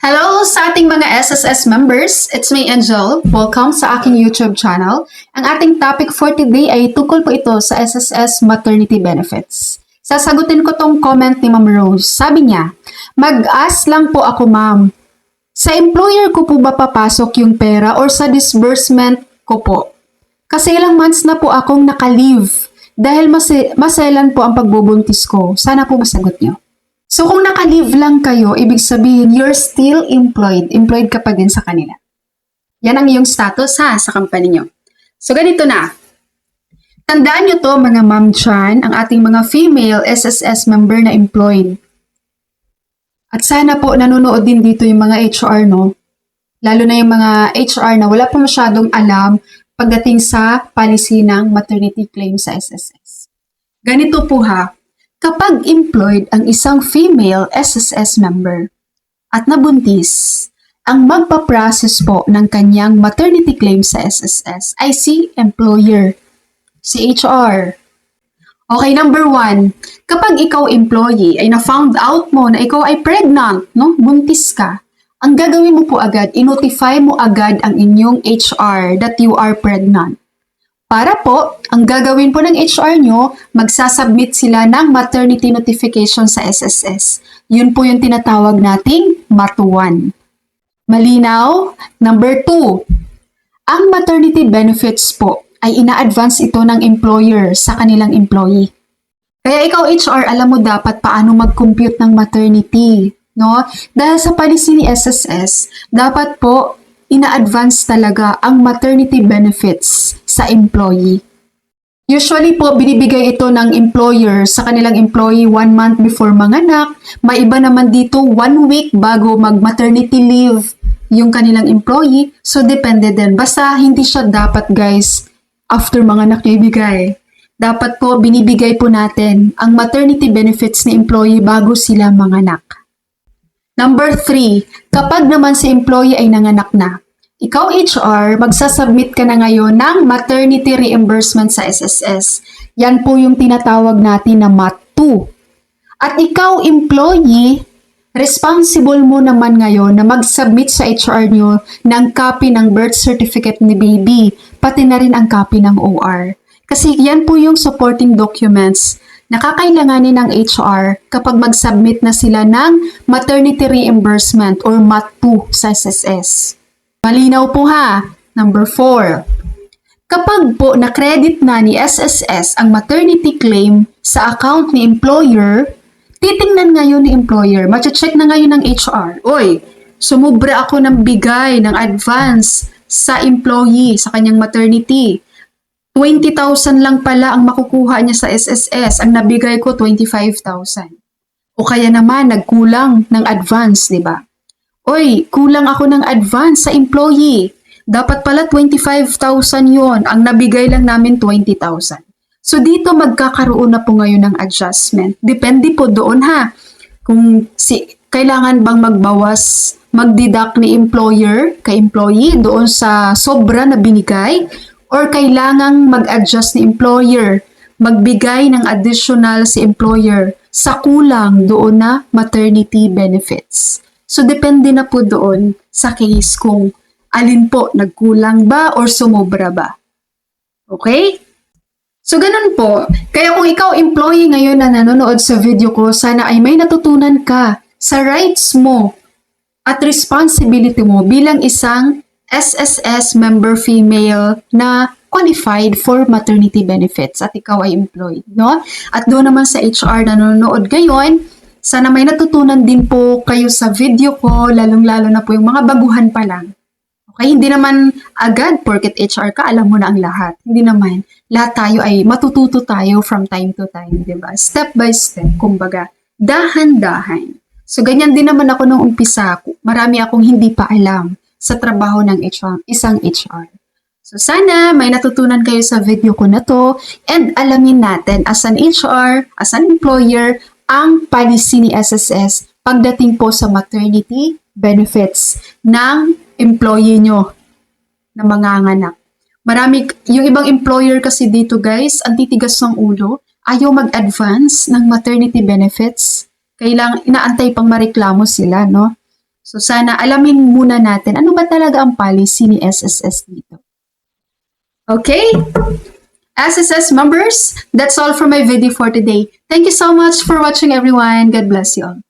Hello sa ating mga SSS members. It's me, Angel. Welcome sa aking YouTube channel. Ang ating topic for today ay tungkol po ito sa SSS maternity benefits. Sasagutin ko tong comment ni Ma'am Rose. Sabi niya, mag-ask lang po ako, ma'am. Sa employer ko po ba papasok yung pera or sa disbursement ko po? Kasi ilang months na po akong naka-leave dahil maselan po ang pagbubuntis ko. Sana po masagot niyo. So kung naka-leave lang kayo, ibig sabihin you're still employed. Employed ka pa din sa kanila. Yan ang iyong status sa company nyo. So ganito na. Tandaan nyo to mga ma'am dyan, ang ating mga female SSS member na employed. At sana po nanonood din dito yung mga HR, no? Lalo na yung mga HR na wala pa masyadong alam pagdating sa policy ng maternity claim sa SSS. Ganito po ha. Kapag employed ang isang female SSS member at nabuntis, ang magpa-process po ng kanyang maternity claim sa SSS ay si employer, si HR. Okay, number 1, kapag ikaw employee ay na-found out mo na ikaw ay pregnant, no? Buntis ka, ang gagawin mo po agad, i-notify mo agad ang inyong HR that you are pregnant. Para po, ang gagawin po ng HR nyo, magsasubmit sila ng maternity notification sa SSS. Yun po yung tinatawag nating MAT1. Malinaw? Number 2, ang maternity benefits po ay ina-advance ito ng employer sa kanilang employee. Kaya ikaw HR, alam mo dapat paano mag-compute ng maternity, no? Dahil sa policy ni SSS, dapat po ina-advance talaga ang maternity benefits sa employee. Usually po, binibigay ito ng employer sa kanilang employee 1 month before manganak. May iba naman dito 1 week bago mag-maternity leave yung kanilang employee. So, depende din. Basta hindi siya dapat, guys, after manganak niya ibigay. Dapat po, binibigay po natin ang maternity benefits ni employee bago sila manganak. Number 3, kapag naman si employee ay nanganak na, ikaw HR, magsasubmit ka na ngayon ng maternity reimbursement sa SSS. Yan po yung tinatawag natin na MAT2. At ikaw employee, responsible mo naman ngayon na mag-submit sa HR nyo ng copy ng birth certificate ni baby, pati na rin ang copy ng OR. Kasi yan po yung supporting documents na kakailanganin ng HR kapag mag-submit na sila ng maternity reimbursement or MAT2 sa SSS. Malinaw po ha. Number 4. Kapag po na-credit na ni SSS ang maternity claim sa account ni employer, titingnan ngayon ni employer, mache-check na ngayon ng HR. Oy, sumubra ako ng bigay ng advance sa employee sa kanyang maternity. 20,000 lang pala ang makukuha niya sa SSS. Ang nabigay ko, 25,000. O kaya naman, nagkulang ng advance, di ba? Oy, kulang ako ng advance sa employee. Dapat pala 25,000 yon. Ang nabigay lang namin 20,000. So dito magkakaroon na po ngayon ng adjustment. Depende po doon ha. Kung kailangan bang magbawas, mag-deduct ni employer kay employee doon sa sobra na binigay, or kailangang mag-adjust ni employer, magbigay ng additional si employer sa kulang doon na maternity benefits. So, depende na po doon sa case kung alin po, nagkulang ba or sumobra ba. Okay? So, ganun po. Kaya kung ikaw employee ngayon na nanonood sa video ko, sana ay may natutunan ka sa rights mo at responsibility mo bilang isang SSS member female na qualified for maternity benefits at ikaw ay employed, no? At doon naman sa HR na nanonood ngayon, sana may natutunan din po kayo sa video ko, lalong-lalo na po yung mga baguhan pa lang. Okay, hindi naman agad porket HR ka, alam mo na ang lahat. Hindi naman. Lahat tayo ay matututo tayo from time to time, di ba? Step by step, kumbaga, dahan-dahan. So, ganyan din naman ako nung umpisa. Marami akong hindi pa alam sa trabaho ng isang HR. So sana may natutunan kayo sa video ko na to and alamin natin as an HR, as an employer, ang policy ni SSS pagdating po sa maternity benefits ng employee nyo na manganganak. Yung ibang employer kasi dito guys, ang titigas ng ulo, ayaw mag-advance ng maternity benefits. Kailangan inaantay pang mareklamo sila, no? So sana alamin muna natin ano ba talaga ang policy ni SSS dito. Okay? SSS members, that's all for my video for today. Thank you so much for watching everyone. God bless you all.